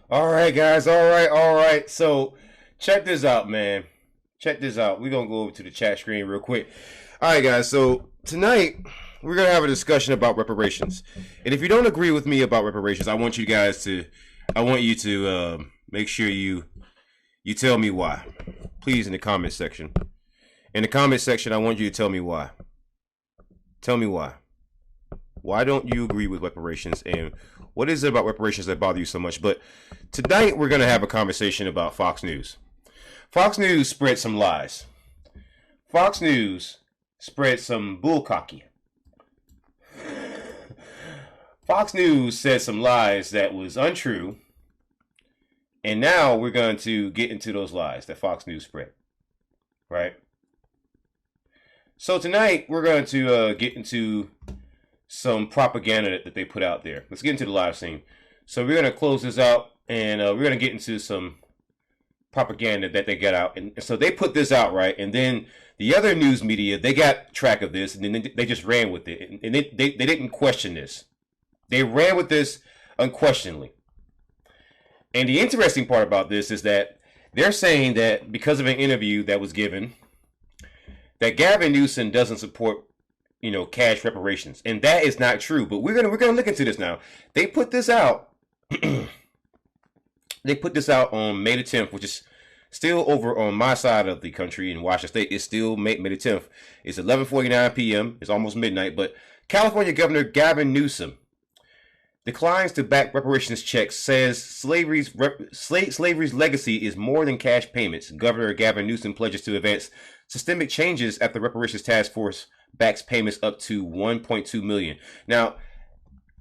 All right, guys. All right. So, check this out, man. Check this out. We're going to go over to the chat screen real quick. All right, guys. So, tonight, we're going to have a discussion about reparations. And if you don't agree with me about reparations, I want you to make sure you tell me why. Please, in the comment section. In the comment section, I want you to tell me why. Tell me why. Why don't you agree with reparations, and what is it about reparations that bother you so much? But tonight we're going to have a conversation about Fox News. Fox News spread some lies. Fox News spread some bullcocky. Fox News said some lies that was untrue, and now we're going to get into those lies that Fox News spread. Right? So tonight we're going to get into some propaganda that they put out there. Let's get into the live scene. So we're going to close this out, and we're going to get into some propaganda that they got out. And so they put this out, right? And then the other news media, they got track of this, and then they just ran with it. And they didn't question this. They ran with this unquestioningly. And the interesting part about this is that they're saying that because of an interview that was given, that Gavin Newsom doesn't support cash reparations, and that is not true. But we're gonna look into this now. They put this out. They put this out on May the 10th, which is still over on my side of the country in Washington State. It's still May the 10th. It's 11:49 p.m. It's almost midnight. But California Governor Gavin Newsom declines to back reparations checks. Says slavery's legacy is more than cash payments. Governor Gavin Newsom pledges to advance systemic changes after reparations task force backs payments up to $1.2 million. Now,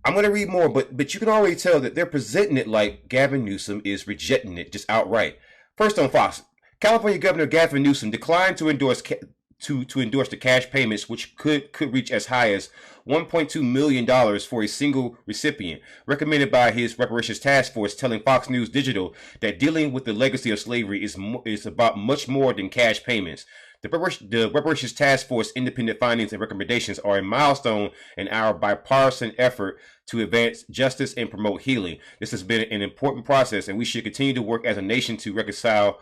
I'm going to read more, but you can already tell that they're presenting it like Gavin Newsom is rejecting it just outright. First on Fox, California Governor Gavin Newsom declined to endorse the cash payments, which could reach as high as $1.2 million for a single recipient, recommended by his reparations task force, telling Fox News Digital that dealing with the legacy of slavery is about much more than cash payments. The reparations task force independent findings and recommendations are a milestone in our bipartisan effort to advance justice and promote healing. This has been an important process, and we should continue to work as a nation to reconcile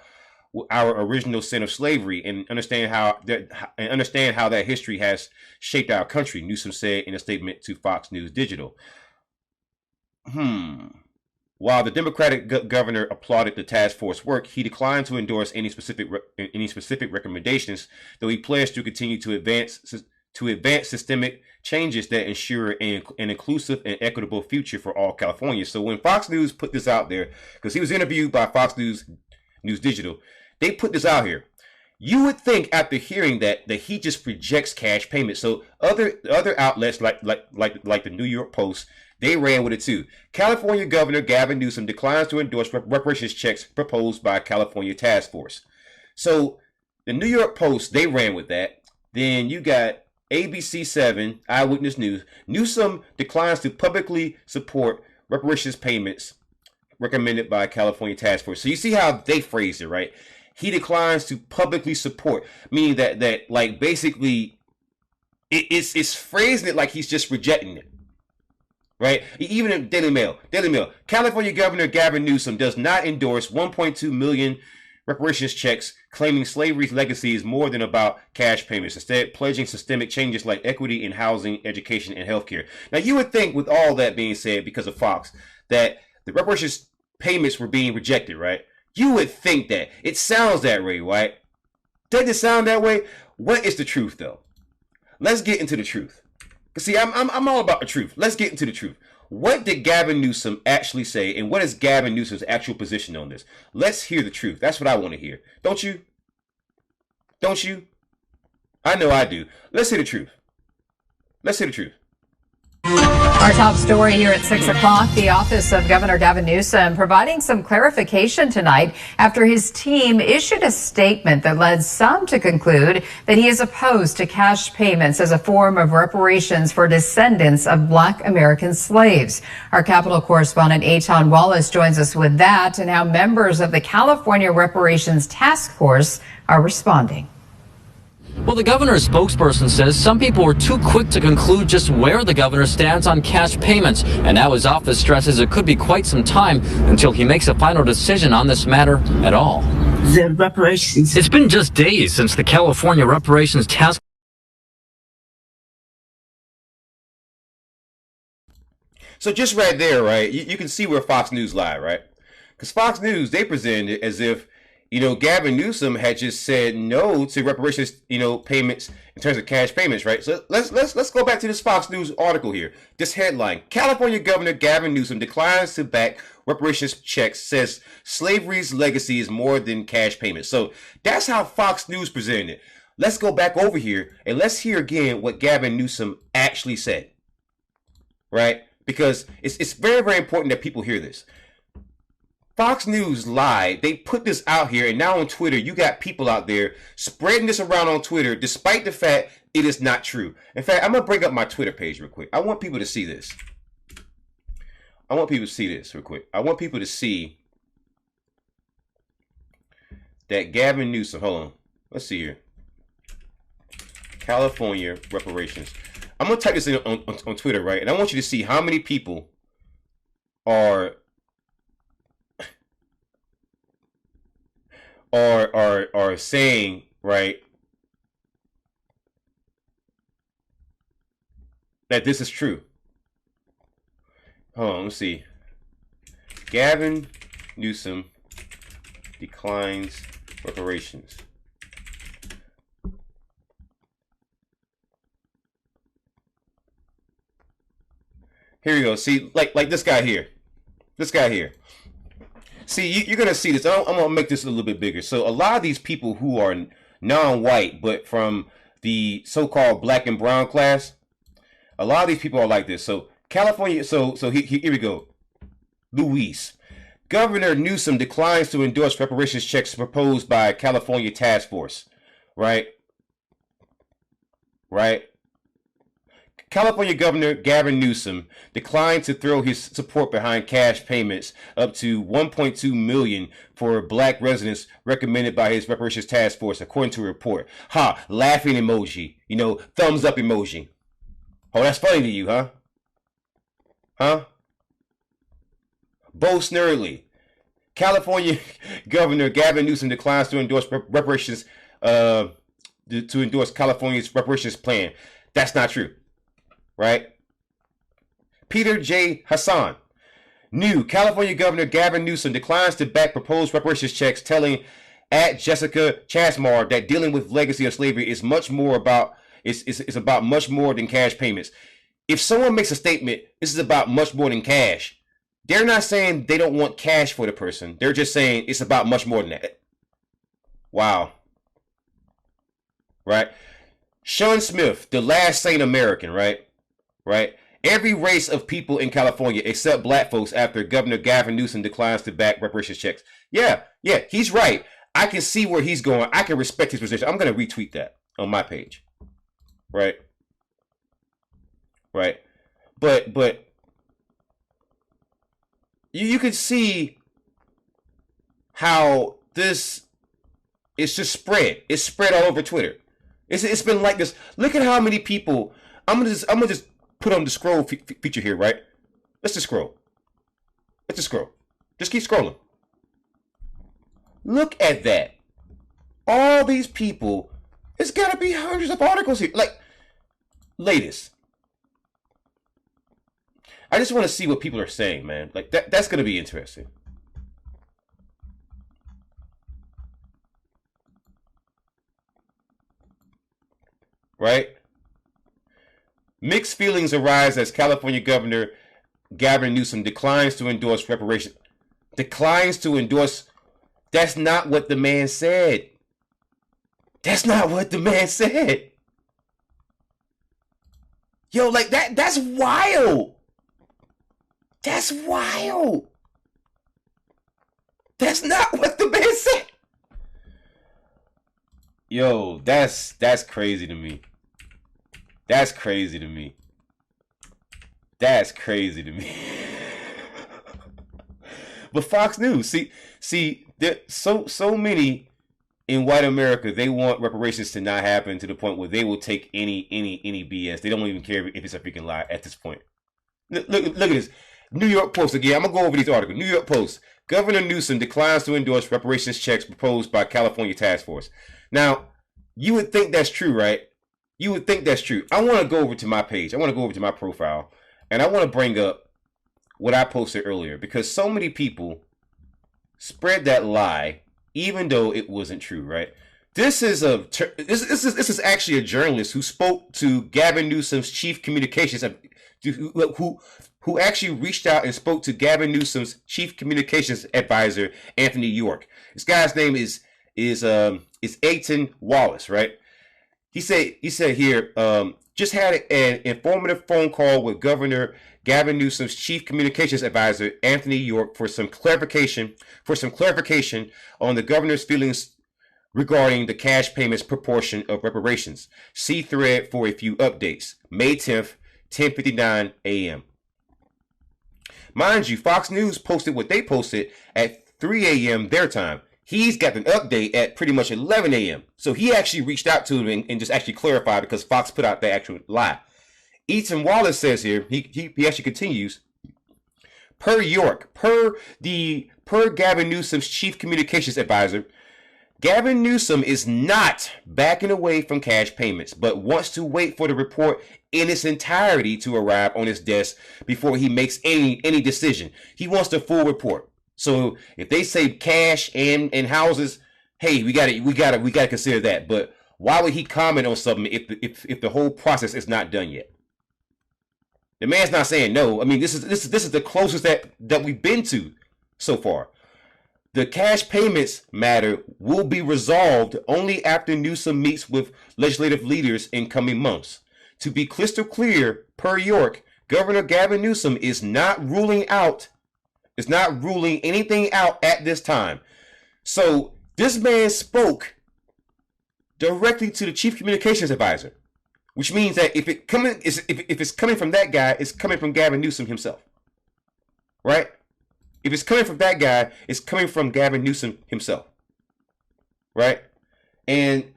our original sin of slavery and understand how that history has shaped our country, Newsom said in a statement to Fox News Digital. While the Democratic governor applauded the task force work, he declined to endorse any specific recommendations, though he pledged to continue to advance systemic changes that ensure an inclusive and equitable future for all Californians. So when Fox News put this out there, because he was interviewed by Fox News Digital, they put this out here. You would think after hearing that he just rejects cash payments. So other outlets like the New York Post, they ran with it too. California Governor Gavin Newsom declines to endorse reparations checks proposed by California task force. So the New York Post, they ran with that. Then you got ABC7, Eyewitness News. Newsom declines to publicly support reparations payments recommended by California task force. So you see how they phrased it, right? He declines to publicly support, meaning that like basically it's phrasing it like he's just rejecting it. Right? Even in Daily Mail, California Governor Gavin Newsom does not endorse 1.2 million reparations checks, claiming slavery's legacy is more than about cash payments, instead pledging systemic changes like equity in housing, education, and healthcare. Now, you would think with all that being said, because of Fox, that the reparations payments were being rejected, right? You would think that. It sounds that way, right? Doesn't it sound that way? What is the truth, though? Let's get into the truth. See, I'm all about the truth. Let's get into the truth. What did Gavin Newsom actually say, and what is Gavin Newsom's actual position on this? Let's hear the truth. That's what I want to hear. Don't you? Don't you? I know I do. Let's hear the truth. Let's hear the truth. Our top story here at 6 o'clock, the office of Governor Gavin Newsom providing some clarification tonight after his team issued a statement that led some to conclude that he is opposed to cash payments as a form of reparations for descendants of Black American slaves. Our Capitol correspondent Eitan Wallace joins us with that and how members of the California Reparations Task Force are responding. Well, the governor's spokesperson says some people were too quick to conclude just where the governor stands on cash payments, and now his office stresses it could be quite some time until he makes a final decision on this matter at all. The reparations. It's been just days since the California Reparations Task. So just right there, right, you can see where Fox News lied, right? Because Fox News, they presented it as if, Gavin Newsom had just said no to reparations, payments in terms of cash payments, right? So let's go back to this Fox News article here. This headline: California Governor Gavin Newsom declines to back reparations checks, says slavery's legacy is more than cash payments. So that's how Fox News presented it. Let's go back over here and let's hear again what Gavin Newsom actually said, right? Because it's very, very important that people hear this. Fox News lied. They put this out here, and now on Twitter, you got people out there spreading this around on Twitter, despite the fact it is not true. In fact, I'm going to bring up my Twitter page real quick. I want people to see this. I want people to see this real quick. I want people to see that Gavin Newsom, hold on, let's see here. California reparations. I'm going to type this in on Twitter, right? And I want you to see how many people are saying, right, that this is true. Hold on, let's see. Gavin Newsom declines reparations. Here you go. See, like this guy here. This guy here. See, you're going to see this. I'm going to make this a little bit bigger. So a lot of these people who are non-white, but from the so-called black and brown class, a lot of these people are like this. So California, so here we go. Luis. Governor Newsom declines to endorse reparations checks proposed by California task force. Right? Right? California Governor Gavin Newsom declined to throw his support behind cash payments up to $1.2 million for black residents recommended by his reparations task force, according to a report. Laughing emoji. Thumbs up emoji. Oh, that's funny to you, huh? Bo Snerdley. California Governor Gavin Newsom declines to endorse reparations, to endorse California's reparations plan. That's not true. Right? Peter J. Hassan. New California Governor Gavin Newsom declines to back proposed reparations checks, telling at Jessica Chasmar that dealing with legacy of slavery is much more about is about much more than cash payments. If someone makes a statement, this is about much more than cash, they're not saying they don't want cash for the person. They're just saying it's about much more than that. Wow. Right? Sean Smith, the last sane American, right? Right? Every race of people in California except black folks after Governor Gavin Newsom declines to back reparations checks. Yeah, he's right. I can see where he's going. I can respect his position. I'm going to retweet that on my page. Right? Right? But you can see how this is just spread. It's spread all over Twitter. It's been like this. Look at how many people. I'm gonna just put on the scroll feature here, right? Let's just scroll. Just keep scrolling. Look at that. All these people. It's gotta be hundreds of articles here. Like, latest. I just want to see what people are saying, man. Like that's gonna be interesting. Right? Mixed feelings arise as California Governor Gavin Newsom declines to endorse reparations. Declines to endorse. That's not what the man said. That's not what the man said. Yo, like that's wild. That's wild. That's not what the man said. Yo, that's crazy to me. That's crazy to me. That's crazy to me. But Fox News, see, there so many in white America, they want reparations to not happen to the point where they will take any BS. They don't even care if it's a freaking lie at this point. Look at this. New York Post again. I'm gonna go over these articles. New York Post. Governor Newsom declines to endorse reparations checks proposed by California task force. Now, you would think that's true, right? You would think that's true. I want to go over to my page. I want to go over to my profile, and I want to bring up what I posted earlier because so many people spread that lie, even though it wasn't true, right? This is actually a journalist who spoke to Gavin Newsom's chief communications, who actually reached out and spoke to Gavin Newsom's chief communications advisor, Anthony York. This guy's name is Aiton Wallace, right? He said here, just had an informative phone call with Governor Gavin Newsom's chief communications advisor, Anthony York, for some clarification on the governor's feelings regarding the cash payments proportion of reparations. See thread for a few updates. May 10th, 10:59 a.m. Mind you, Fox News posted what they posted at 3 a.m. their time. He's got an update at pretty much 11 a.m. So he actually reached out to him and just actually clarified because Fox put out the actual lie. Aiton Wallace says here, he actually continues, per Gavin Newsom's chief communications advisor, Gavin Newsom is not backing away from cash payments, but wants to wait for the report in its entirety to arrive on his desk before he makes any decision. He wants the full report. So if they say cash and houses, hey, we gotta consider that. But why would he comment on something if the whole process is not done yet? The man's not saying no. I mean, this is the closest that we've been to so far. The cash payments matter will be resolved only after Newsom meets with legislative leaders in coming months. To be crystal clear, per York, Governor Gavin Newsom is not ruling anything out at this time. So this man spoke directly to the chief communications advisor, which means that if it's coming from that guy, it's coming from Gavin Newsom himself, right? If it's coming from that guy, it's coming from Gavin Newsom himself, right? And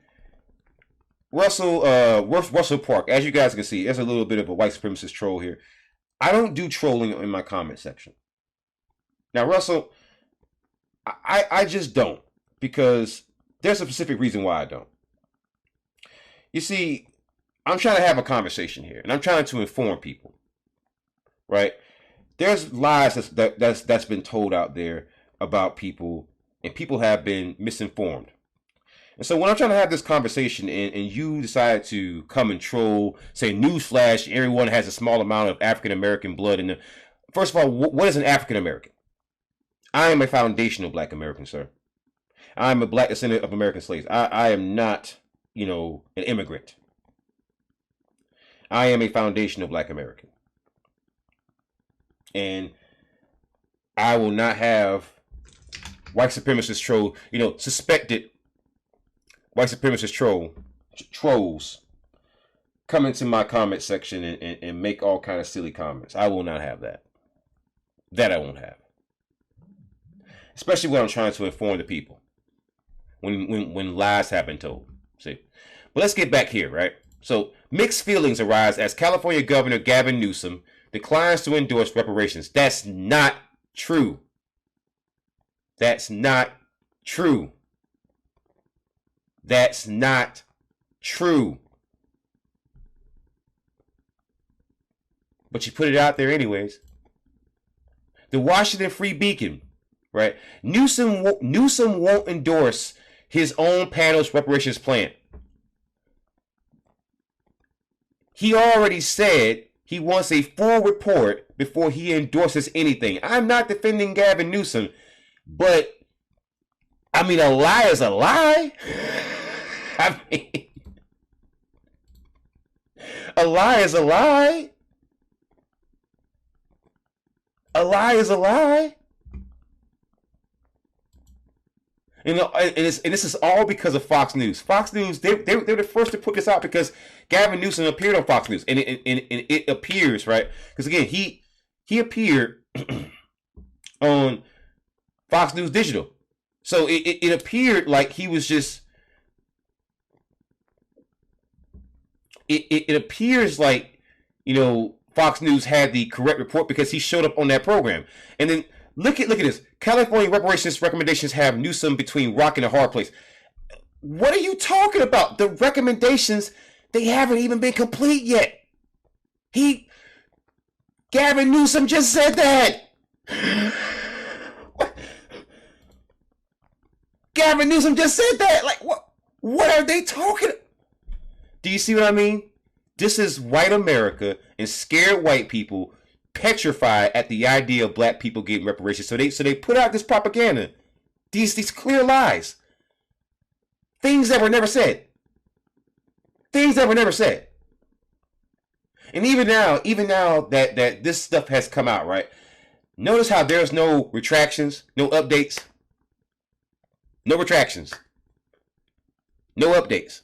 Russell Park, as you guys can see, there's a little bit of a white supremacist troll here. I don't do trolling in my comment section. Now, Russell, I just don't, because there's a specific reason why I don't. You see, I'm trying to have a conversation here, and I'm trying to inform people, right? There's lies that's been told out there about people, and people have been misinformed. And so when I'm trying to have this conversation and you decide to come and troll, say, newsflash, everyone has a small amount of African-American blood in them. First of all, what is an African-American? I am a foundational black American, sir. I am a black descendant of American slaves. I am not, an immigrant. I am a foundational black American. And I will not have white supremacist suspected white supremacist trolls come into my comment section and make all kind of silly comments. I will not have that. That I won't have. Especially when I'm trying to inform the people. When lies have been told. See? But let's get back here, right? So mixed feelings arise as California Governor Gavin Newsom declines to endorse reparations. That's not true. That's not true. That's not true. But you put it out there anyways. The Washington Free Beacon, right? Newsom won't endorse his own panel's reparations plan. He already said he wants a full report before he endorses anything. I'm not defending Gavin Newsom, but I mean, a lie is a lie. I mean, a lie is a lie. A lie is a lie. And this is all because of Fox News. Fox News, they're the first to put this out because Gavin Newsom appeared on Fox News, and it appears, right? Because again, he appeared on Fox News Digital. So it appeared like he was just. It appears like, Fox News had the correct report because he showed up on that program. And then look at this. California reparations recommendations have Newsom between rock and a hard place. What are you talking about? The recommendations, they haven't even been complete yet. Gavin Newsom just said that. Gavin Newsom just said that. Like, what are they talking? Do you see what I mean? This is white America and scared white people petrified at the idea of black people getting reparations. So they put out this propaganda, these clear lies, things that were never said, And even now that this stuff has come out, right? Notice how there's no retractions, no updates, no retractions, no updates.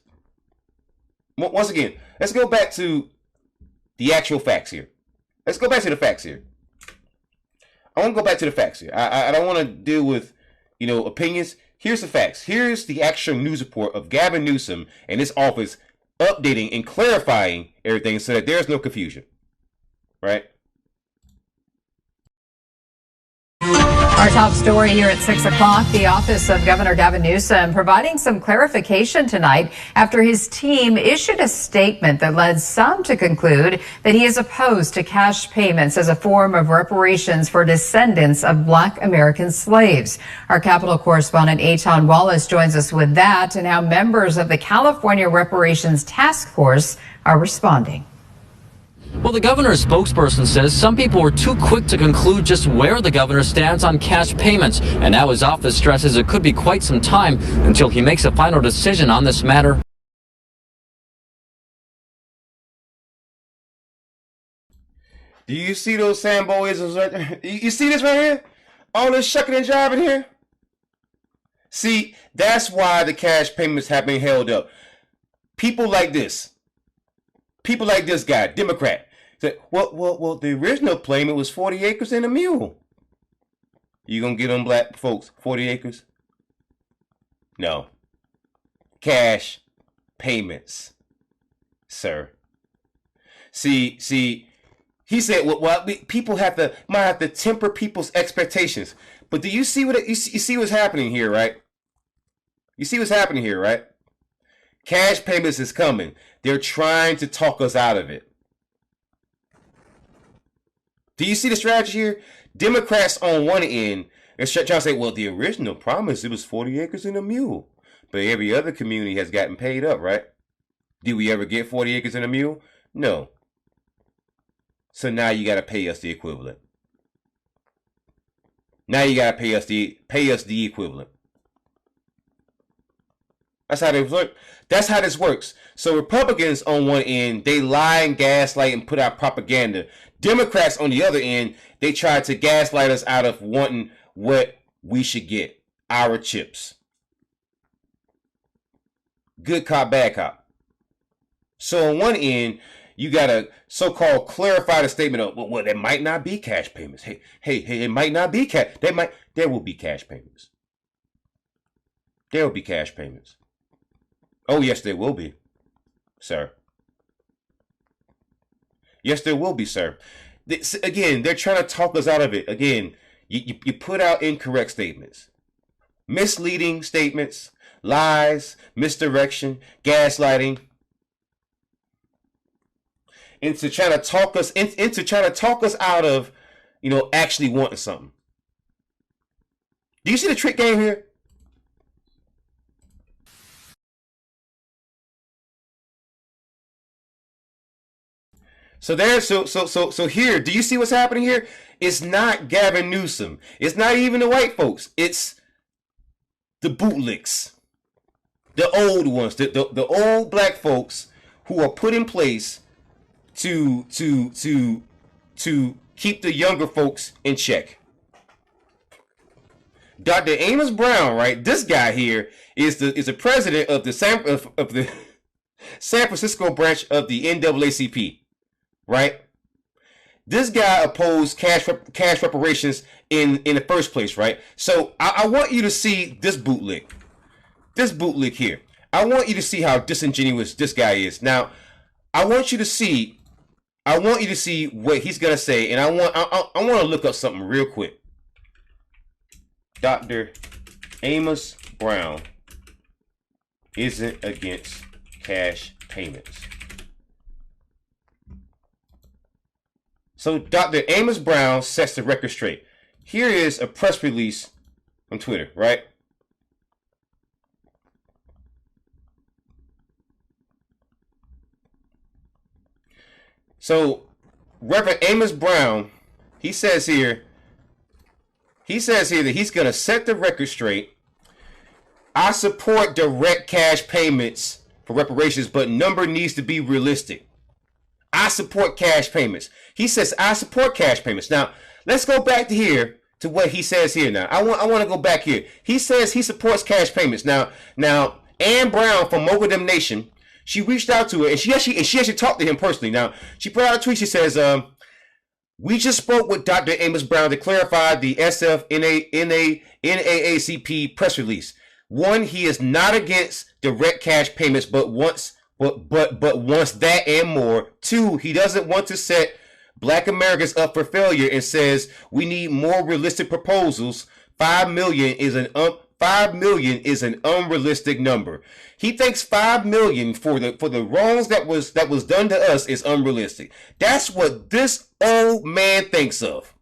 Once again, let's go back to the actual facts here. I want to go back to the facts here. I don't want to deal with, opinions. Here's the facts. Here's the actual news report of Gavin Newsom and his office updating and clarifying everything so that there's no confusion. Right? Our top story here at 6 o'clock, the office of Governor Gavin Newsom providing some clarification tonight after his team issued a statement that led some to conclude that he is opposed to cash payments as a form of reparations for descendants of Black American slaves. Our Capitol correspondent Eitan Wallace joins us with that and how members of the California Reparations Task Force are responding. Well, the governor's spokesperson says some people were too quick to conclude just where the governor stands on cash payments, and now his office stresses it could be quite some time until he makes a final decision on this matter. Do you see those Samboisms right there? You see this right here? All this shucking and jiving here? See, that's why the cash payments have been held up. People like this guy, Democrat, said, well, the original payment was 40 acres and a mule. You gonna get them black folks 40 acres? No. Cash payments, sir. See, he said, well, people might have to temper people's expectations. But do you see you see what's happening here, right? You see what's happening here, right? Cash payments is coming. They're trying to talk us out of it. Do you see the strategy here? Democrats on one end are trying to say, well, the original promise, it was 40 acres and a mule. But every other community has gotten paid up, right? Did we ever get 40 acres and a mule? No. So now you got to pay us the equivalent. Now you got to pay us the equivalent. That's how they work. That's how this works. So Republicans on one end, they lie and gaslight and put out propaganda. Democrats on the other end, they try to gaslight us out of wanting what we should get, our chips. Good cop, bad cop. So on one end, you got to so-called clarify the statement of, well, there might not be cash payments. Hey, it might not be cash. There will be cash payments. There will be cash payments. Oh, yes, there will be, sir. Yes, there will be, sir. Again, they're trying to talk us out of it. Again, you put out incorrect statements, misleading statements, lies, misdirection, gaslighting, into trying to talk us out of, actually wanting something. Do you see the trick game here? So here, do you see what's happening here? It's not Gavin Newsom. It's not even the white folks. It's the bootlicks, the old ones, the old black folks who are put in place to keep the younger folks in check. Dr. Amos Brown, right? This guy here is the president of the San Francisco branch of the NAACP. Right? This guy opposed cash reparations in the first place, right? So I want you to see this bootleg. This bootleg here. I want you to see how disingenuous this guy is. Now, I want you to see what he's gonna say, and I want to look up something real quick. Dr. Amos Brown isn't against cash payments. So Dr. Amos Brown sets the record straight. Here is a press release on Twitter, right? So Reverend Amos Brown, he says here that he's going to set the record straight. I support direct cash payments for reparations, but number needs to be realistic. I support cash payments. He says, I support cash payments. Now, let's go back to here to what he says here now. I want to go back here. He says he supports cash payments. Now, Ann Brown from Mogul Dem Nation, she reached out to her, and she actually talked to him personally. Now, she put out a tweet. She says, we just spoke with Dr. Amos Brown to clarify the NAACP press release. One, he is not against direct cash payments, but wants that and more. Two, he doesn't want to set Black Americans up for failure and says we need more realistic proposals. 5 million is an unrealistic number. He thinks 5 million for the wrongs that was done to us is unrealistic. That's what this old man thinks of.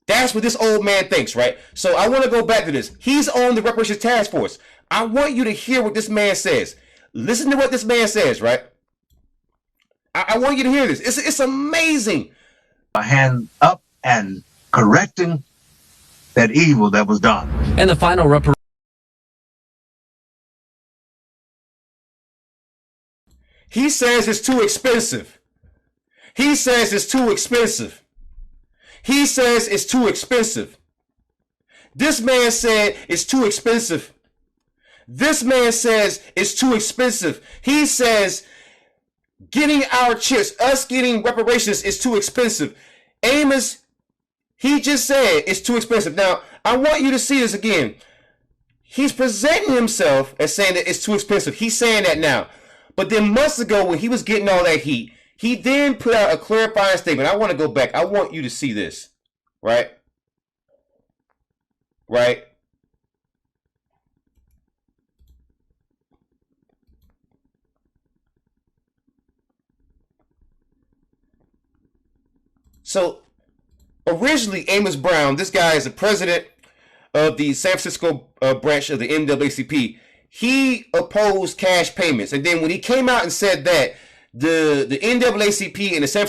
That's what this old man thinks, right? So I want to go back to this. He's on the Reparations Task Force. I want you to hear what this man says. Listen to what this man says, right? I want you to hear this. It's amazing. A hand up and correcting that evil that was done. And the final He says it's too expensive. He says it's too expensive. He says it's too expensive. This man said it's too expensive. This man says it's too expensive. He says getting our chips, us getting reparations is too expensive. Amos, he just said it's too expensive. Now, I want you to see this again. He's presenting himself as saying that it's too expensive. He's saying that now. But then months ago when he was getting all that heat, he then put out a clarifying statement. I want to go back. I want you to see this. Right? Right? So, originally, Amos Brown, this guy is the president of the San Francisco branch of the NAACP. He opposed cash payments. And then when he came out and said that, the NAACP and the San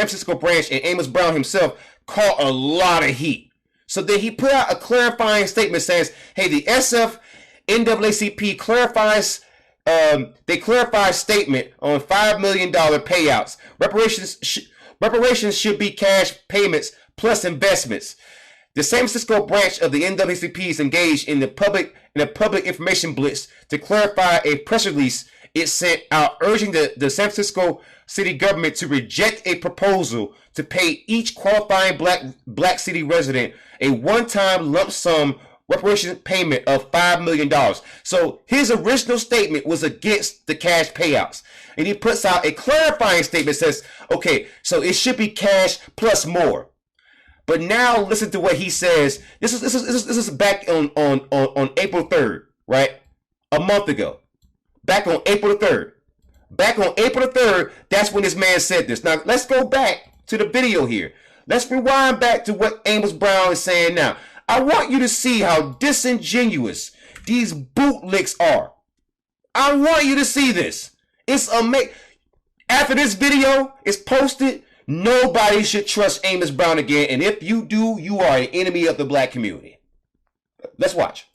Francisco branch and Amos Brown himself caught a lot of heat. So then he put out a clarifying statement says, hey, the SF NAACP clarifies, they clarify statement on $5 million payouts. Reparations should be cash payments plus investments. The San Francisco branch of the NAACP is engaged in a public information blitz to clarify a press release it sent out urging the San Francisco city government to reject a proposal to pay each qualifying black city resident a one-time lump sum reparation payment of $5 million. So his original statement was against the cash payouts. And he puts out a clarifying statement that says, okay, so it should be cash plus more. But now listen to what he says. This is back on April 3rd, right? A month ago. Back on April 3rd. Back on April 3rd, that's when this man said this. Now, let's go back to the video here. Let's rewind back to what Amos Brown is saying now. I want you to see how disingenuous these bootlicks are. I want you to see this. It's amazing. After this video is posted, nobody should trust Amos Brown again. And if you do, you are an enemy of the black community. Let's watch.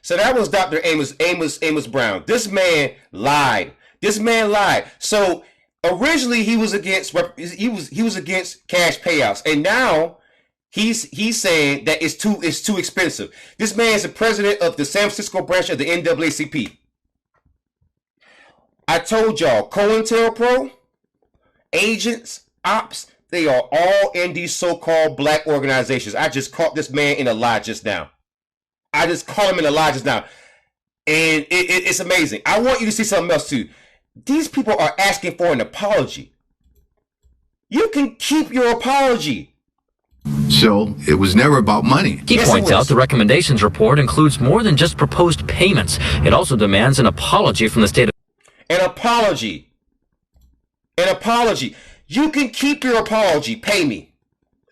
So that was Dr. Amos Brown. This man lied. This man lied. So originally he was against cash payouts, and now he's saying that it's too expensive. This man is the president of the San Francisco branch of the NAACP. I told y'all, COINTELPRO, agents, ops, they are all in these so-called black organizations. I just caught this man in a lie just now. I just caught him in a lie just now. And it's amazing. I want you to see something else too. These people are asking for an apology. You can keep your apology. So it was never about money. He points out the recommendations report includes more than just proposed payments. It also demands an apology from the state of... An apology. An apology. You can keep your apology. Pay me.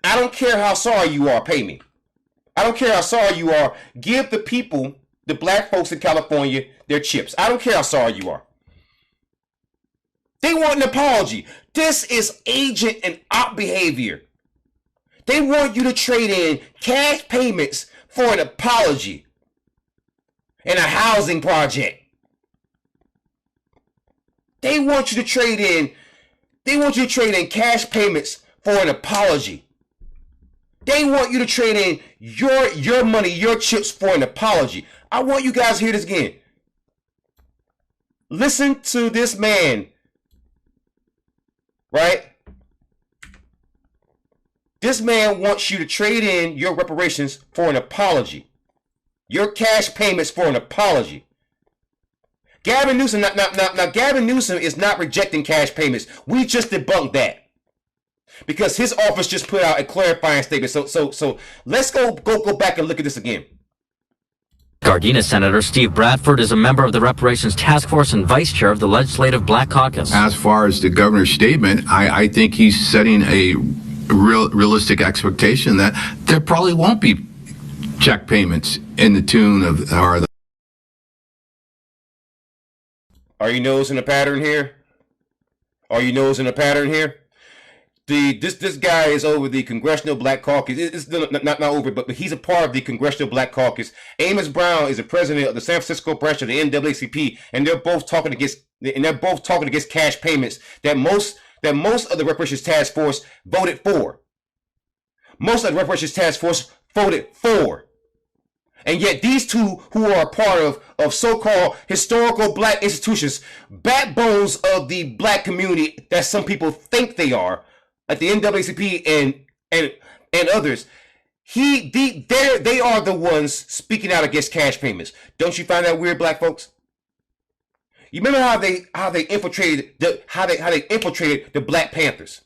I don't care how sorry you are. Pay me. I don't care how sorry you are. Give the people, the black folks in California, their chips. I don't care how sorry you are. They want an apology. This is agent and op behavior. They want you to trade in cash payments for an apology and a housing project. They want you to trade in cash payments for an apology. They want you to trade in your money, your chips for an apology. I want you guys to hear this again. Listen to this man, right? This man wants you to trade in your reparations for an apology. Your cash payments for an apology. Gavin Newsom, now Gavin Newsom is not rejecting cash payments. We just debunked that. Because his office just put out a clarifying statement. So let's go back and look at this again. Gardena Senator Steve Bradford is a member of the Reparations Task Force and vice chair of the Legislative Black Caucus. As far as the governor's statement, I think he's setting a realistic expectation that there probably won't be check payments in the tune of... Are you noticing a pattern here? Are you noticing a pattern here? This guy is over the Congressional Black Caucus. It's not over, but he's a part of the Congressional Black Caucus. Amos Brown is the president of the San Francisco branch of the NAACP, and they're both talking against cash payments that most of the Reparations Task Force voted for. Most of the Reparations Task Force voted for. And yet these two who are a part of so-called historical black institutions, backbones of the black community that some people think they are, like the NAACP and others, they are the ones speaking out against cash payments. Don't you find that weird, black folks? You remember how they infiltrated the Black Panthers?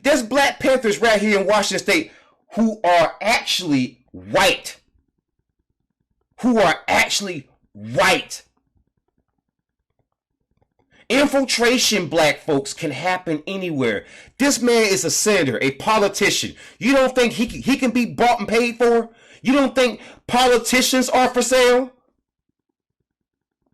There's Black Panthers right here in Washington State who are actually white. Infiltration, black folks, can happen anywhere. This man is a senator, a politician. You don't think he can be bought and paid for? You don't think politicians are for sale?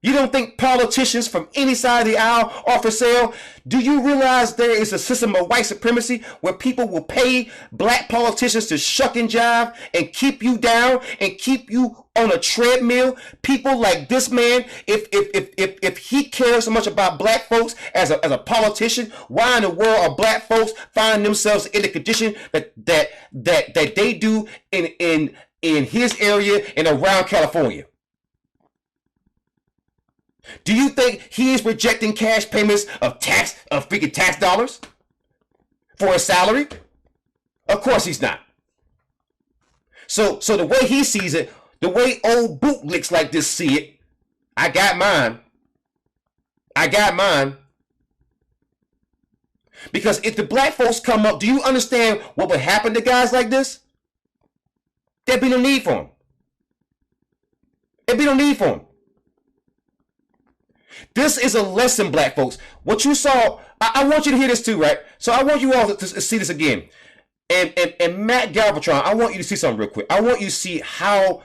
You don't think politicians from any side of the aisle are for sale? Do you realize there is a system of white supremacy where people will pay black politicians to shuck and jive and keep you down and keep you on a treadmill? People like this man, if he cares so much about black folks as a politician, why in the world are black folks finding themselves in the condition that they do in his area and around California? Do you think he is rejecting cash payments of freaking tax dollars for a salary? Of course he's not. So the way he sees it, the way old bootlicks like this see it, I got mine. Because if the black folks come up, do you understand what would happen to guys like this? There'd be no need for them. This is a lesson, black folks. What you saw, I want you to hear this too, right? So I want you all to see this again. And Matt Galvatron, I want you to see something real quick. I want you to see how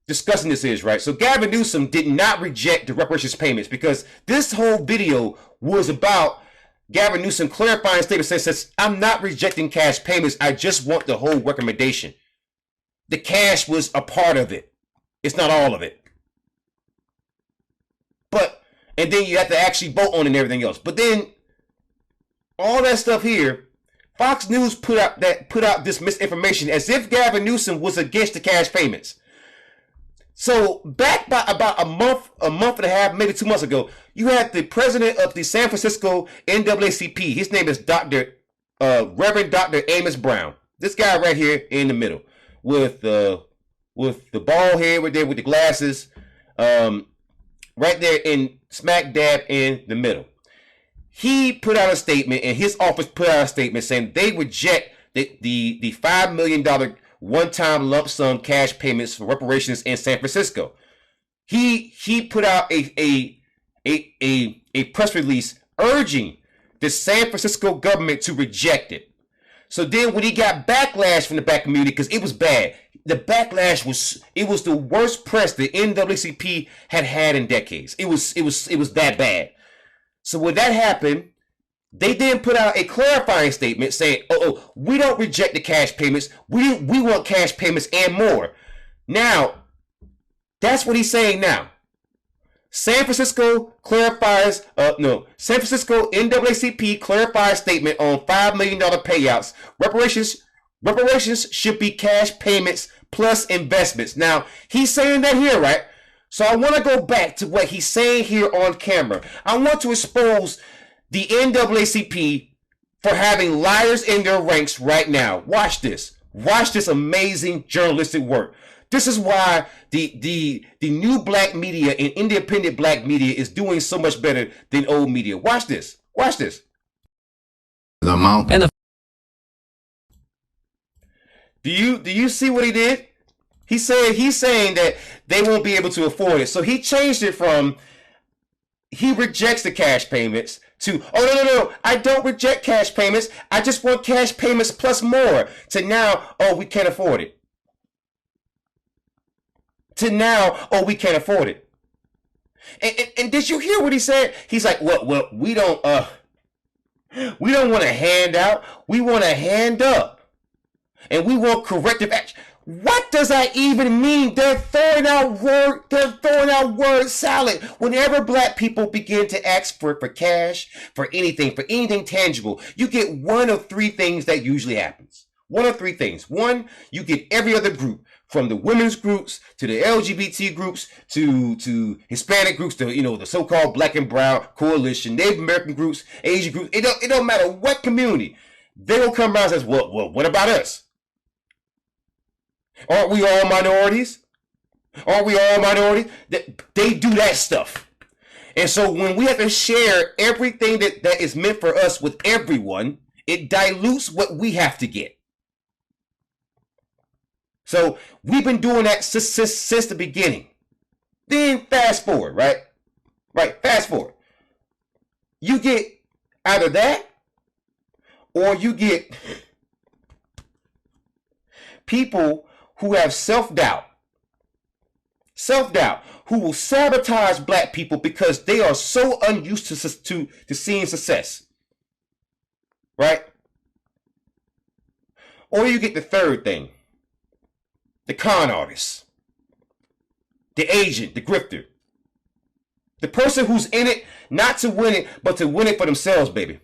disgusting this is, right? So Gavin Newsom did not reject the reparations payments because this whole video was about Gavin Newsom clarifying statement says, I'm not rejecting cash payments. I just want the whole recommendation. The cash was a part of it. It's not all of it. And then you have to actually vote on it and everything else. But then all that stuff here, Fox News put out this misinformation as if Gavin Newsom was against the cash payments. So back by about a month and a half, maybe 2 months ago, you had the president of the San Francisco NAACP. His name is Reverend Dr. Amos Brown. This guy right here in the middle with the bald head right there with the glasses, right there in smack dab in the middle. He put out a statement, and his office put out a statement saying they reject the $5 million one-time lump sum cash payments for reparations in San Francisco. He put out a press release urging the San Francisco government to reject it. So then when he got backlash from the black community, because it was bad, the backlash was the worst press the NAACP had in decades. It was that bad. So when that happened, they then put out a clarifying statement saying, we don't reject the cash payments. We want cash payments and more. Now, that's what he's saying now. San Francisco clarifies, San Francisco NAACP clarifies statement on $5 million payouts. Reparations should be cash payments plus investments. Now, he's saying that here, right? So I want to go back to what he's saying here on camera. I want to expose the NAACP for having liars in their ranks right now. Watch this. Watch this amazing journalistic work. This is why the new black media and independent black media is doing so much better than old media. Watch this. Watch this. The amount. And Do you see what he did? He's saying that they won't be able to afford it. So he changed it from he rejects the cash payments to, no, I don't reject cash payments. I just want cash payments plus more, to now, we can't afford it. To now, we can't afford it. And did you hear what he said? He's like, well, we don't want a handout. We want a hand up. And we want corrective action. What does that even mean? They're throwing out word salad. Whenever black people begin to ask for cash, for anything tangible, you get one of three things that usually happens. One of three things. One, you get every other group, from the women's groups to the LGBT groups to Hispanic groups to the so-called Black and Brown Coalition, Native American groups, Asian groups. It don't matter what community. They will come around and say, well, what about us? Aren't we all minorities? Aren't we all minorities? They do that stuff. And so when we have to share everything that is meant for us with everyone, it dilutes what we have to get. So we've been doing that since the beginning. Then fast forward, right? Right, fast forward. You get either that, or you get people who have self-doubt, who will sabotage black people because they are so unused to seeing success, right? Or you get the third thing, the con artist, the agent, the grifter, the person who's in it not to win it, but to win it for themselves, baby.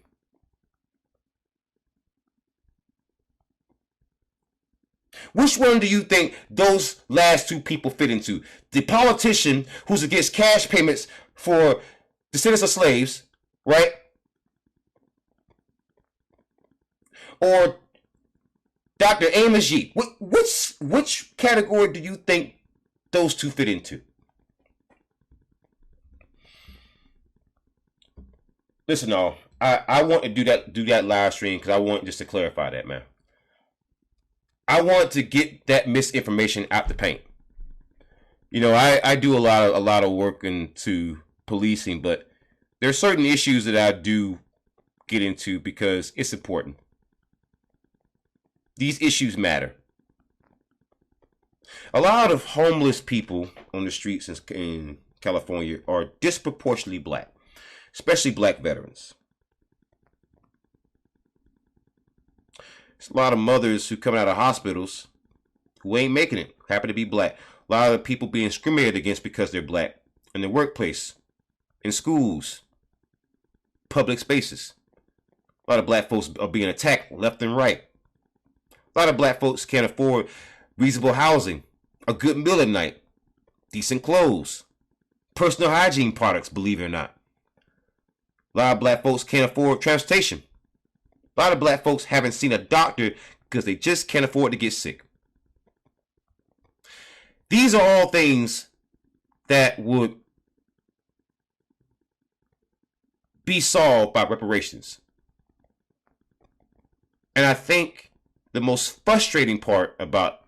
Which one do you think those last two people fit into? The politician who's against cash payments for descendants of slaves, right? Or Dr. Amos Yee? Which category do you think those two fit into? Listen, y'all, I want to do that live stream because I want just to clarify that, man. I want to get that misinformation out the paint. I do a lot of work into policing, but there are certain issues that I do get into because it's important. These issues matter. A lot of homeless people on the streets in California are disproportionately black, especially black veterans. There's a lot of mothers who come out of hospitals who ain't making it, happen to be black. A lot of people being discriminated against because they're black in the workplace, in schools, public spaces. A lot of black folks are being attacked left and right. A lot of black folks can't afford reasonable housing, a good meal at night. decent clothes, personal hygiene products, believe it or not. A lot of black folks can't afford transportation. A lot of black folks haven't seen a doctor because they just can't afford to get sick. These are all things that would be solved by reparations. And I think the most frustrating part about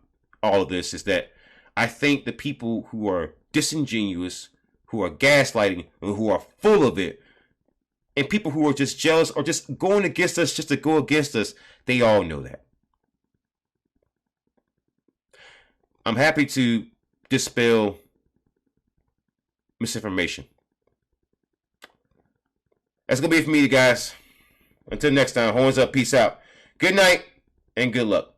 all of this is that I think the people who are disingenuous, who are gaslighting, and who are full of it, and people who are just jealous or just going against us just to go against us, they all know that. I'm happy to dispel misinformation. That's going to be it for me, guys. Until next time, horns up, peace out. Good night and good luck.